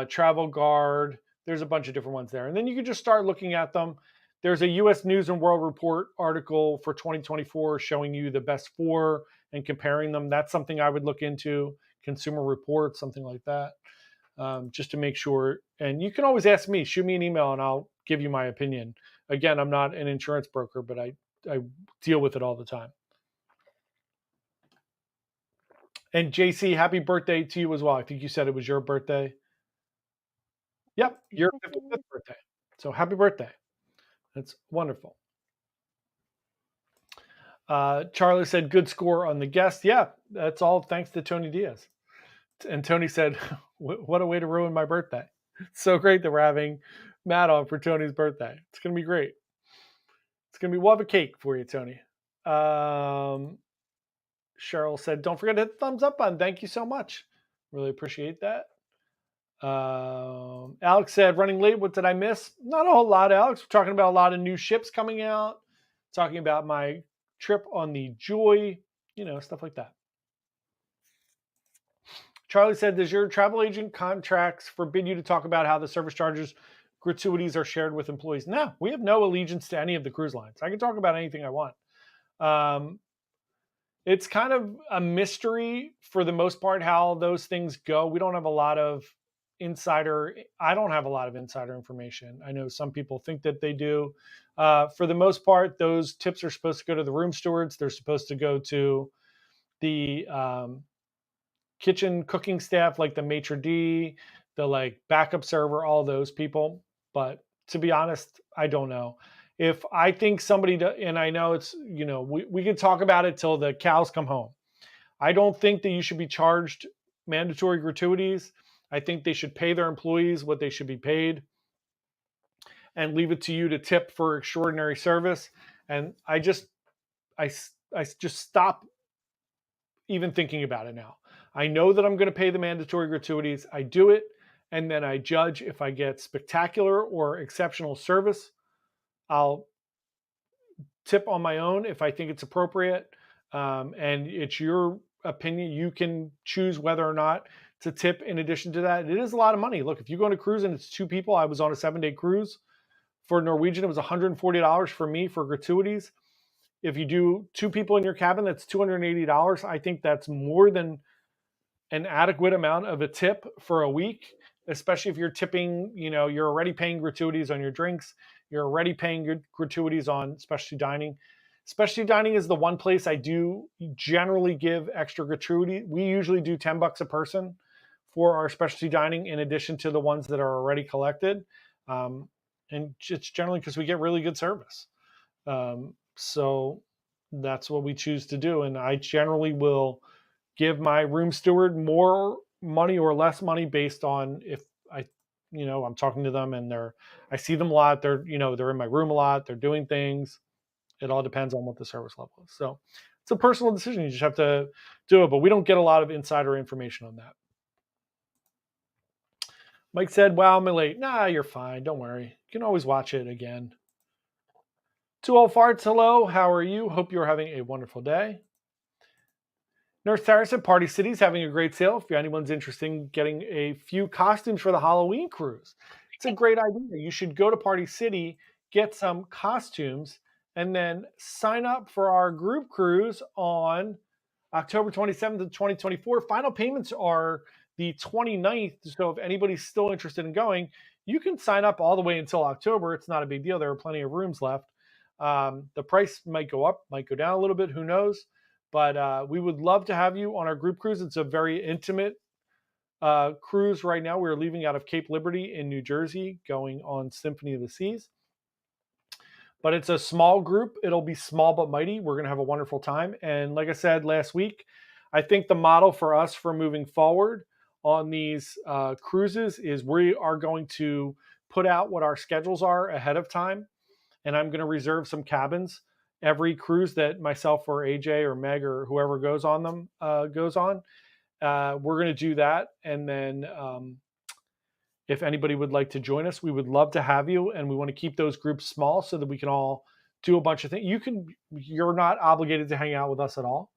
Travel Guard. There's a bunch of different ones there. And then you can just start looking at them. There's a US News and World Report article for 2024 showing you the best four and comparing them. That's something I would look into. Consumer Reports, something like that, just to make sure. And you can always ask me, shoot me an email, and I'll give you my opinion. Again, I'm not an insurance broker, but I deal with it all the time. And JC, happy birthday to you as well. I think you said it was your birthday. Yep, your Happy 55th birthday. So happy birthday. That's wonderful. Charlie said, good score on the guest. Yeah, that's all thanks to Tony Diaz. And Tony said, what a way to ruin my birthday. It's so great that we're having Matt on for Tony's birthday. It's going to be great. It's going to be, we'll have a cake for you, Tony. Cheryl said, don't forget to hit the thumbs up button. Thank you so much. Really appreciate that. Alex said, running late. What did I miss? Not a whole lot, Alex. We're talking about a lot of new ships coming out, talking about my trip on the Joy, stuff like that. Charlie said, does your travel agent contracts forbid you to talk about how the service charges gratuities are shared with employees? No, we have no allegiance to any of the cruise lines. I can talk about anything I want. It's kind of a mystery for the most part how those things go. We don't have a lot of I don't have a lot of insider information. I know some people think that they do. For the most part, those tips are supposed to go to the room stewards. They're supposed to go to the kitchen cooking staff, like the maitre d', the backup server, all those people. But to be honest, I don't know. If I think and I know it's, we can talk about it till the cows come home. I don't think that you should be charged mandatory gratuities. I think they should pay their employees what they should be paid and leave it to you to tip for extraordinary service. And I just stop even thinking about it now. I know that I'm going to pay the mandatory gratuities. I do it, and then I judge if I get spectacular or exceptional service. I'll tip on my own if I think it's appropriate. And it's your opinion. You can choose whether or not to tip in addition to that. It is a lot of money. Look, if you go on a cruise and it's two people, I was on a 7-day cruise. For Norwegian, it was $140 for me for gratuities. If you do two people in your cabin, that's $280. I think that's more than an adequate amount of a tip for a week, especially if you're tipping, you're already paying gratuities on your drinks. You're already paying gratuities on specialty dining. Specialty dining is the one place I do generally give extra gratuity. We usually do $10 a person for our specialty dining in addition to the ones that are already collected. And it's generally because we get really good service. So that's what we choose to do. And I generally will give my room steward more money or less money based on if I'm talking to them and I see them a lot. They're in my room a lot. They're doing things. It all depends on what the service level is. So it's a personal decision. You just have to do it, but we don't get a lot of insider information on that. Mike said, wow, I'm late. Nah, you're fine. Don't worry. You can always watch it again. Two old farts, hello. How are you? Hope you're having a wonderful day. Nurse Tara said, Party City's having a great sale. If anyone's interested in getting a few costumes for the Halloween cruise, it's a great idea. You should go to Party City, get some costumes, and then sign up for our group cruise on October 27th of 2024. Final payments are the 29th. So if anybody's still interested in going, you can sign up all the way until October. It's not a big deal. There are plenty of rooms left. The price might go up, might go down a little bit. Who knows? But we would love to have you on our group cruise. It's a very intimate cruise right now. We're leaving out of Cape Liberty in New Jersey, going on Symphony of the Seas. But it's a small group. It'll be small but mighty. We're going to have a wonderful time. And like I said last week, I think the model for us for moving forward on these cruises is we are going to put out what our schedules are ahead of time. And I'm going to reserve some cabins every cruise that myself or AJ or Meg or whoever goes on them goes on. We're going to do that. And then if anybody would like to join us, we would love to have you. And we want to keep those groups small so that we can all do a bunch of things. You're not obligated to hang out with us at all.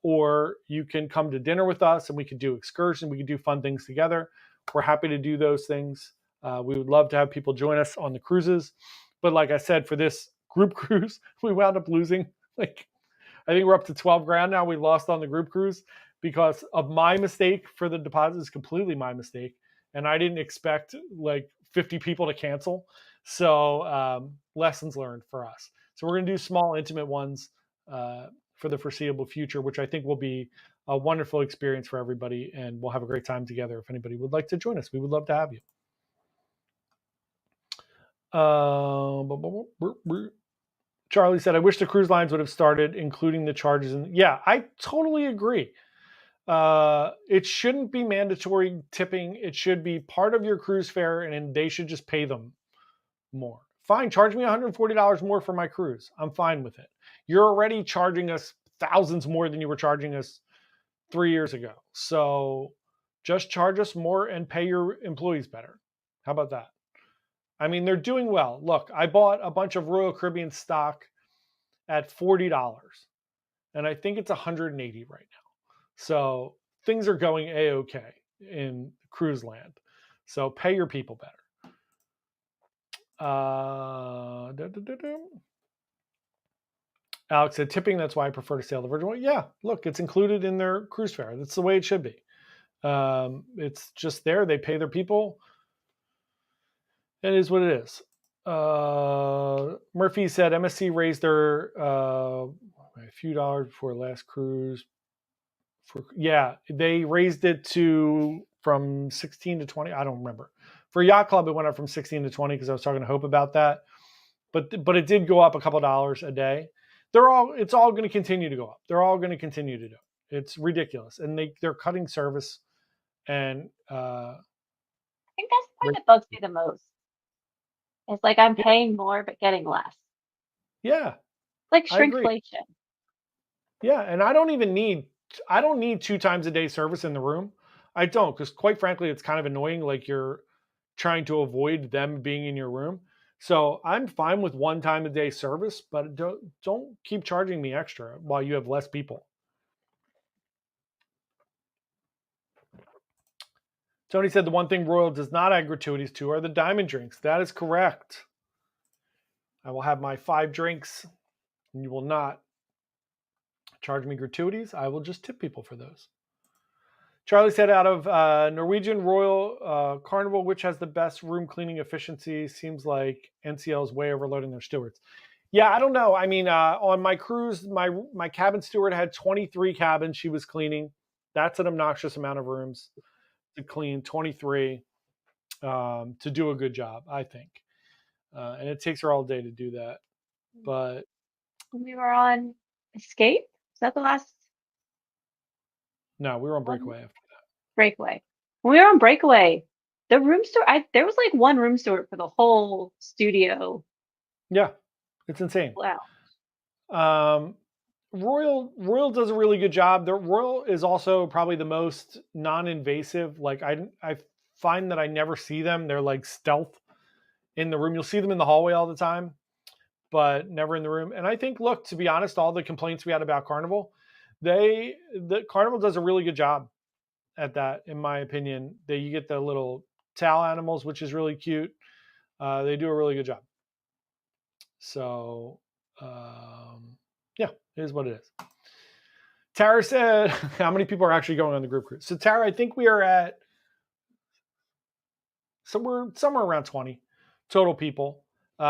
Or you can come to dinner with us and we can do excursions. We can do fun things together. We're happy to do those things. We would love to have people join us on the cruises. But like I said, for this group cruise, we wound up losing I think we're up to 12 grand now. We lost on the group cruise because of my mistake for the deposit. Is completely my mistake. And I didn't expect 50 people to cancel. So lessons learned for us. So we're going to do small, intimate ones for the foreseeable future, which I think will be a wonderful experience for everybody. And we'll have a great time together. If anybody would like to join us, we would love to have you. Charlie said, I wish the cruise lines would have started including the charges. And yeah, I totally agree. It shouldn't be mandatory tipping. It should be part of your cruise fare, and they should just pay them more. Fine, charge me $140 more for my cruise. I'm fine with it. You're already charging us thousands more than you were charging us 3 years ago. So just charge us more and pay your employees better. How about that? I mean, they're doing well. Look, I bought a bunch of Royal Caribbean stock at $40, and I think it's 180 right now. So things are going a-okay in cruise land. So pay your people better. Alex said tipping. That's why I prefer to sail the Virgin. Well, yeah, look, it's included in their cruise fare. That's the way it should be. It's just there. They pay their people. It is what it is. Murphy said MSC raised their a few dollars before last cruise. They raised it to from 16 to 20. I don't remember. For Yacht Club, it went up from 16 to 20 because I was talking to Hope about that. But it did go up a couple dollars a day. It's all going to continue to go up. They're all going to continue to do it. It's ridiculous, and they're cutting service and I think that's the part that bugs me the most. It's like I'm paying more but getting less. Yeah, Like I agree. shrinkflation. Yeah, and I don't need 2 times a day service in the room. I don't, because quite frankly, it's kind of annoying. Like you're trying to avoid them being in your room. So I'm fine with 1 time a day service, but don't keep charging me extra while you have less people. Tony said the one thing Royal does not add gratuities to are the diamond drinks. That is correct. I will have my 5 drinks, and you will not charge me gratuities. I will just tip people for those. Charlie said, out of Norwegian Royal Carnival, which has the best room cleaning efficiency? Seems like NCL is way overloading their stewards. Yeah, I don't know. I mean, on my cruise, my cabin steward had 23 cabins she was cleaning. That's an obnoxious amount of rooms to clean, 23, to do a good job, I think. And it takes her all day to do that. But We were on Escape. Is that the last no, we were on one? Breakaway after that. Breakaway. When we were on Breakaway, the room steward, there was like one room steward for the whole studio. Yeah, it's insane. Wow. Royal does a really good job. The Royal is also probably the most non-invasive. Like I find that I never see them. They're like stealth in the room. You'll see them in the hallway all the time, but never in the room. And I think, look, to be honest, all the complaints we had about Carnival, the Carnival does a really good job at that, in my opinion. You get the little towel animals, which is really cute. They do a really good job. So yeah, it is what it is. Tara said, how many people are actually going on the group cruise? So Tara, I think we are at somewhere around 20 total people. We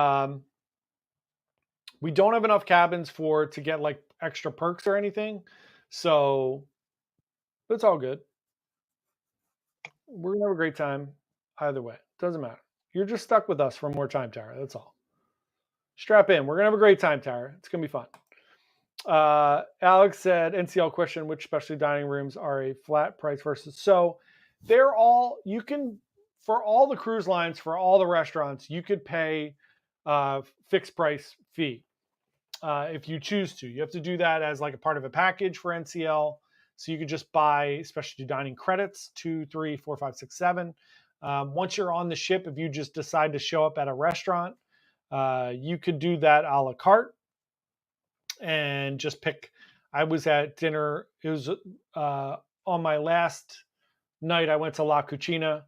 don't have enough cabins to get like extra perks or anything. So it's all good. We're gonna have a great time either way. Doesn't matter. You're just stuck with us for more time, Tara. That's all. Strap in. We're gonna have a great time, Tara. It's gonna be fun. Alex said, NCL question, which specialty dining rooms are a flat price versus? So they're all, you can, for all the cruise lines, for all the restaurants, you could pay fixed price fee if you choose to. You have to do that as like a part of a package for NCL. So you could just buy specialty dining credits, 2, 3, 4, 5, 6, 7. Once you're on the ship, if you just decide to show up at a restaurant, you could do that a la carte and just pick. I was at dinner. It was on my last night. I went to La Cucina,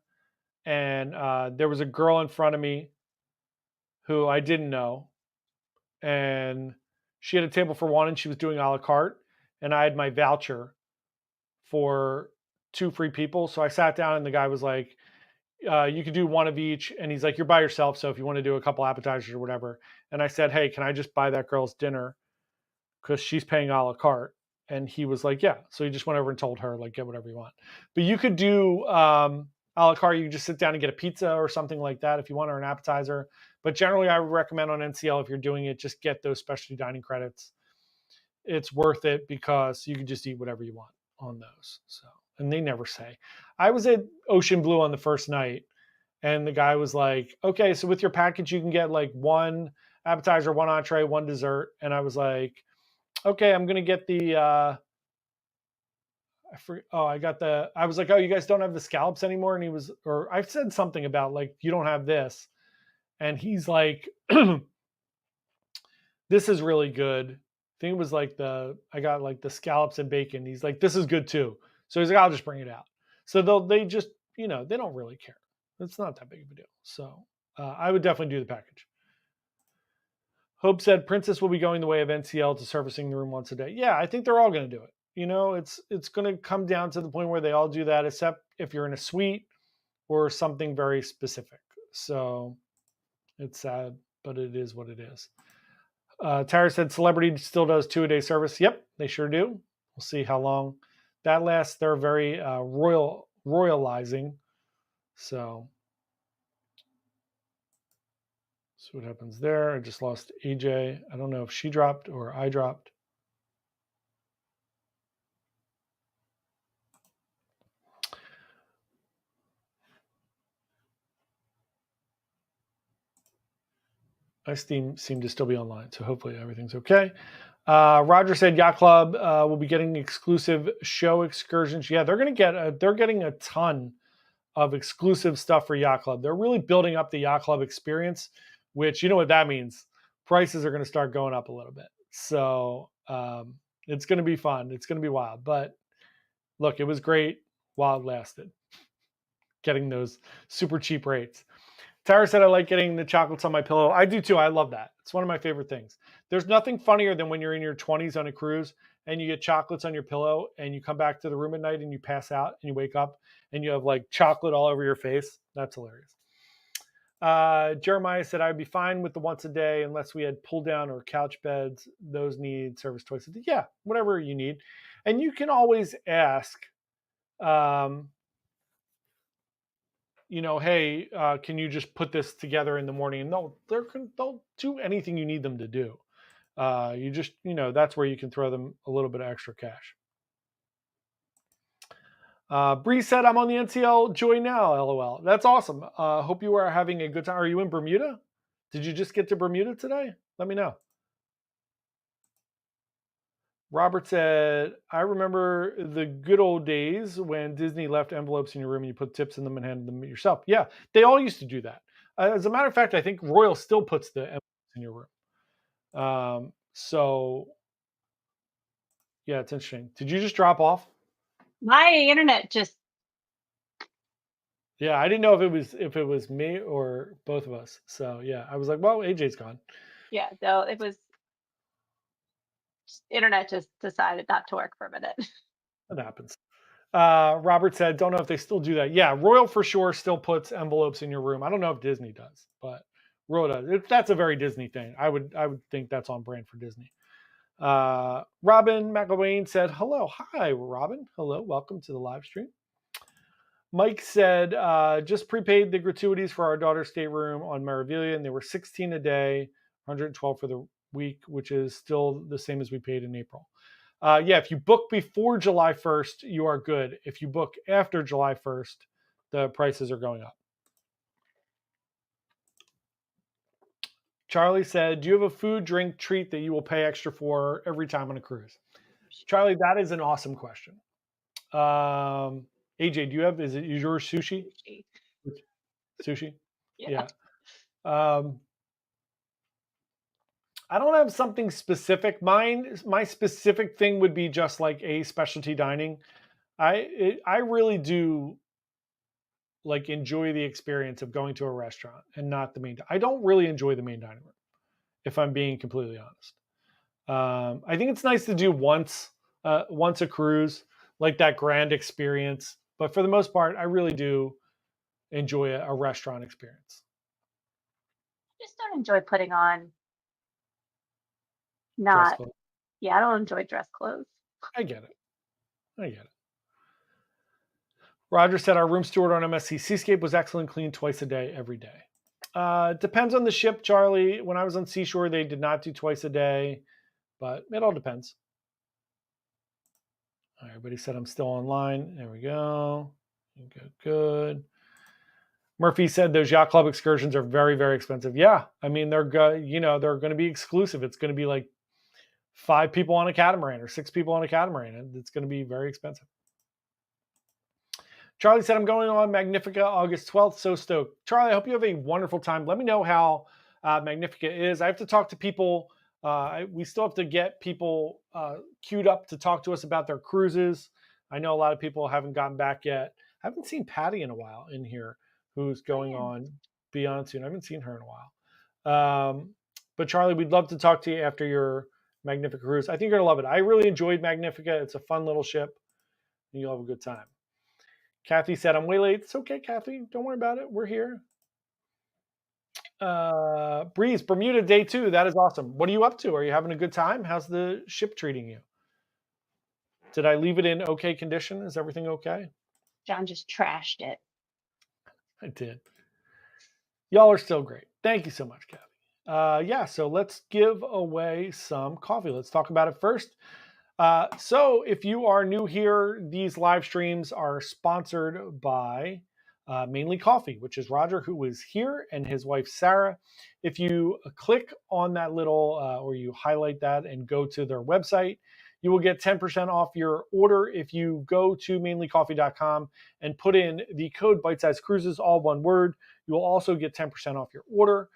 and there was a girl in front of me who I didn't know, and she had a table for one, and she was doing a la carte, and I had my voucher for 2 free people. So I sat down, and the guy was like, you could do one of each. And he's like, you're by yourself, so if you want to do a couple appetizers or whatever. And I said, hey, can I just buy that girl's dinner because she's paying a la carte? And he was like, yeah. So he just went over and told her, like, get whatever you want. But you could do a la carte. You could just sit down and get a pizza or something like that if you want, or an appetizer. But generally, I would recommend on NCL, if you're doing it, just get those specialty dining credits. It's worth it because you can just eat whatever you want on those. So, and they never say. I was at Ocean Blue on the first night, and the guy was like, "Okay, so with your package, you can get like one appetizer, one entree, one dessert." And I was like, "Okay, I'm gonna get the." I was like, "Oh, you guys don't have the scallops anymore?" And he was, or I said something about like, "You don't have this," and he's like, "This is really good." I think it was like I got like the scallops and bacon. He's like, "This is good too." So he's like, "I'll just bring it out." So they just, they don't really care. It's not that big of a deal. So I would definitely do the package. Hope said Princess will be going the way of NCL to servicing the room once a day. Yeah, I think they're all going to do it. It's going to come down to the point where they all do that, except if you're in a suite or something very specific. So it's sad, but it is what it is. Tara said Celebrity still does 2-a-day service. Yep, they sure do. We'll see how long that lasts. They're very royalizing. So see what happens there. I just lost AJ. I don't know if she dropped or I dropped. My Steam seemed to still be online, so hopefully everything's okay. Roger said Yacht Club will be getting exclusive show excursions. Yeah, they're getting a ton of exclusive stuff for Yacht Club. They're really building up the Yacht Club experience, which you know what that means. Prices are going to start going up a little bit. So it's going to be fun. It's going to be wild. But look, it was great while it lasted, getting those super cheap rates. Tara said, I like getting the chocolates on my pillow. I do too. I love that. It's one of my favorite things. There's nothing funnier than when you're in your 20s on a cruise and you get chocolates on your pillow and you come back to the room at night and you pass out and you wake up and you have like chocolate all over your face. That's hilarious. Jeremiah said, I'd be fine with the once a day unless we had pull down or couch beds. Those need service twice a day. Yeah, whatever you need. And you can always ask, hey, can you just put this together in the morning? And they'll do anything you need them to do. You just, that's where you can throw them a little bit of extra cash. Bree said, I'm on the NCL Joy now, LOL. That's awesome. Hope you are having a good time. Are you in Bermuda? Did you just get to Bermuda today? Let me know. Robert said, I remember the good old days when Disney left envelopes in your room and you put tips in them and handed them yourself. Yeah, they all used to do that. As a matter of fact, I think Royal still puts the envelopes in your room. So, yeah, it's interesting. Did you just drop off? My internet just. Yeah, I didn't know if it was me or both of us. So yeah, I was like, well, AJ's gone. Yeah, no, it was. Internet just decided not to work for a minute. That happens. Robert said, don't know if they still do that. Yeah, Royal for sure still puts envelopes in your room. I don't know if Disney does, but Royal does. That's a very Disney thing. I would think that's on brand for Disney. Robin McElwain said, hello. Hi, Robin. Hello. Welcome to the live stream. Mike said, just prepaid the gratuities for our daughter's stateroom on Meraviglia, and they were $16 a day, $112 for the week, which is still the same as we paid in April. Yeah, if you book before July 1st, you are good. If you book after July 1st, the prices are going up. Charlie said, do you have a food, drink, treat that you will pay extra for every time on a cruise? Charlie, that is an awesome question. AJ, do you have, is it your sushi? Sushi? Yeah. I don't have something specific. My specific thing would be just like a specialty dining. I really do like enjoy the experience of going to a restaurant and not the main. I don't really enjoy the main dining room, if I'm being completely honest. I think it's nice to do once a cruise, like that grand experience. But for the most part, I really do enjoy a restaurant experience. I just don't enjoy putting on. Dress Not. clothes. Yeah, I don't enjoy dress clothes. I get it. Roger said our room steward on MSC Seascape was excellent, clean twice a day, every day. Depends on the ship, Charlie. When I was on Seashore, they did not do twice a day, but it all depends. Everybody said I'm still online. There we go. Good. Murphy said those yacht club excursions are very, very expensive. Yeah, I mean they're they're going to be exclusive. It's going to be like 5 people on a catamaran or 6 people on a catamaran, and it's going to be very expensive. Charlie said, I'm going on Magnifica August 12th. So stoked. Charlie, I hope you have a wonderful time. Let me know how Magnifica is. I have to talk to people. We still have to get people queued up to talk to us about their cruises. I know a lot of people haven't gotten back yet. I haven't seen Patty in a while in here, who's going on Beyond soon. I haven't seen her in a while. But Charlie, we'd love to talk to you after your Magnifica cruise. I think you're going to love it. I really enjoyed Magnifica. It's a fun little ship. And you'll have a good time. Kathy said, I'm way late. It's okay, Kathy. Don't worry about it. We're here. Breeze, Bermuda day 2. That is awesome. What are you up to? Are you having a good time? How's the ship treating you? Did I leave it in okay condition? Is everything okay? John just trashed it. I did. Y'all are still great. Thank you so much, Kathy. Yeah, so let's give away some coffee. Let's talk about it first. So if you are new here, these live streams are sponsored by Mainly Coffee, which is Roger, who is here, and his wife, Sarah. If you click on that little, or you highlight that and go to their website, you will get 10% off your order if you go to mainlycoffee.com and put in the code Bite Size Cruises, all one word. You will also get 10% off your order.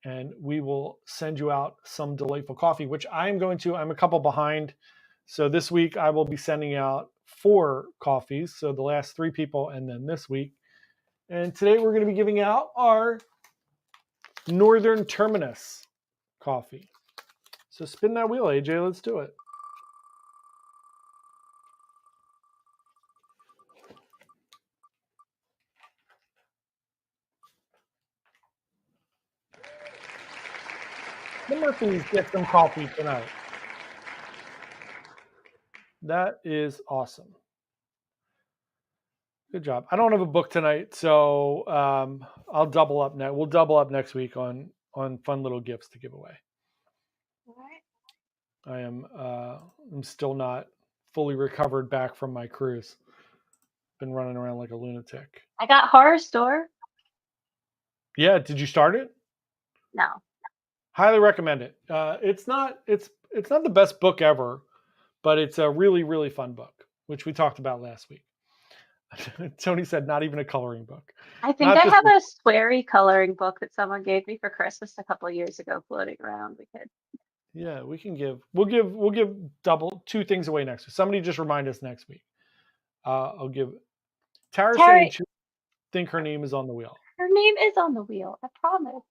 And we will send you out some delightful coffee, which I'm a couple behind. So this week I will be sending out 4 coffees. So the last 3 people, and then this week. And today we're going to be giving out our Northern Terminus coffee. So spin that wheel, AJ. Let's do it. The Murphys get some coffee tonight. That is awesome. Good job. I don't have a book tonight, so I'll double up next. We'll double up next week on fun little gifts to give away. All right. I'm still not fully recovered back from my cruise. Been running around like a lunatic. I got Horror Store. Yeah, did you start it? No. Highly recommend it. It's not the best book ever, but it's a really, really fun book, which we talked about last week. Tony said not even a coloring book. I think I have a sweary coloring book that someone gave me for Christmas a couple of years ago floating around. Yeah, we'll give double 2 things away next week. Somebody just remind us next week. I'll give Tara said she think her name is on the wheel. Her name is on the wheel, I promise.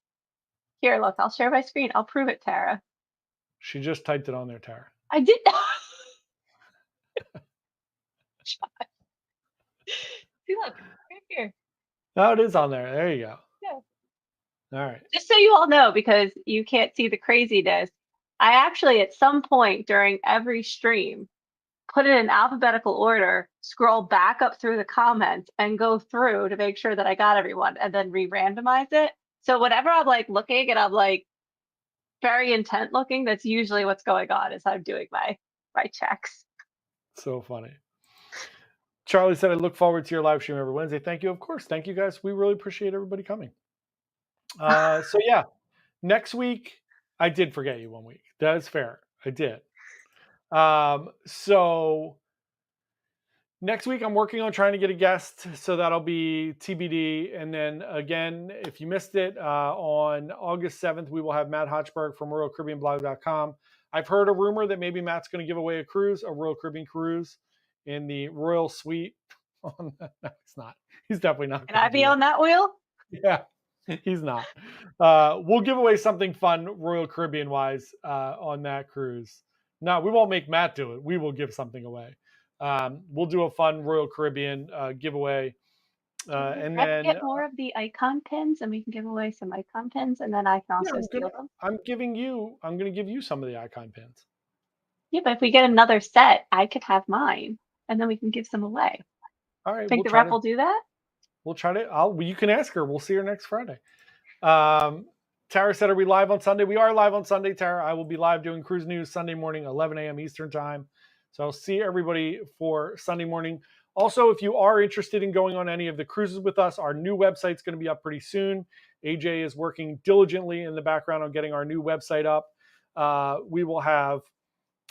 Here, look, I'll share my screen. I'll prove it, Tara. She just typed it on there, Tara. I did. See, look, right here. Oh, it is on there. There you go. Yeah. All right. Just so you all know, because you can't see the craziness, I actually, at some point during every stream, put it in alphabetical order, scroll back up through the comments, and go through to make sure that I got everyone, and then re-randomize it. So whenever I'm like looking and I'm like very intent looking, that's usually what's going on as I'm doing my checks. So funny. Charlie said, I look forward to your live stream every Wednesday. Thank you. Of course. Thank you, guys. We really appreciate everybody coming. So, yeah, next week, I did forget you one week. That is fair. I did. So, next week, I'm working on trying to get a guest. So, that'll be TBD. And then, again, if you missed it, on August 7th, we will have Matt Hochberg from RoyalCaribbeanBlog.com. I've heard a rumor that maybe Matt's going to give away a Royal Caribbean cruise in the Royal Suite. No, he's not. He's definitely not. Can I be on that wheel? Yeah, he's not. We'll give away something fun, Royal Caribbean wise, on that cruise. No, we won't make Matt do it. We will give something away. We'll do a fun Royal Caribbean giveaway. And then get more of the icon pins, and we can give away some icon pins, and then I can also steal them. I'm going to give you some of the icon pins. Yeah, but if we get another set, I could have mine, and then we can give some away. All right. Think the rep will do that? we'll try to. You can ask her. We'll see her next Friday. Um, Tara said, "Are we live on Sunday?" We are live on Sunday, Tara. I will be live doing cruise news Sunday morning, 11 a.m. Eastern time. So I'll see everybody for Sunday morning. Also, if you are interested in going on any of the cruises with us, our new website's going to be up pretty soon. AJ is working diligently in the background on getting our new website up. We will have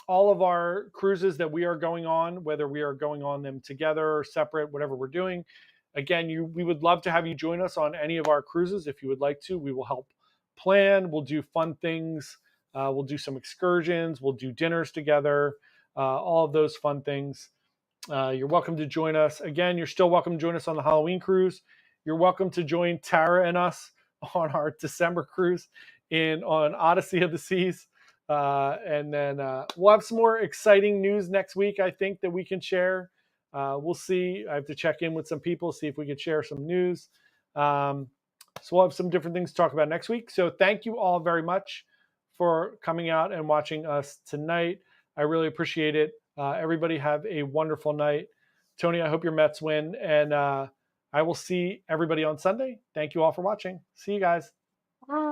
all of our cruises that we are going on, whether we are going on them together or separate, whatever we're doing. Again, we would love to have you join us on any of our cruises if you would like to. We will help plan. We'll do fun things. We'll do some excursions. We'll do dinners together. All of those fun things. You're welcome to join us. Again, you're still welcome to join us on the Halloween cruise. You're welcome to join Tara and us on our December cruise on Odyssey of the Seas. And then we'll have some more exciting news next week, I think, that we can share. We'll see. I have to check in with some people, see if we can share some news. So we'll have some different things to talk about next week. So thank you all very much for coming out and watching us tonight. I really appreciate it. Everybody have a wonderful night. Tony, I hope your Mets win. And I will see everybody on Sunday. Thank you all for watching. See you guys. Bye.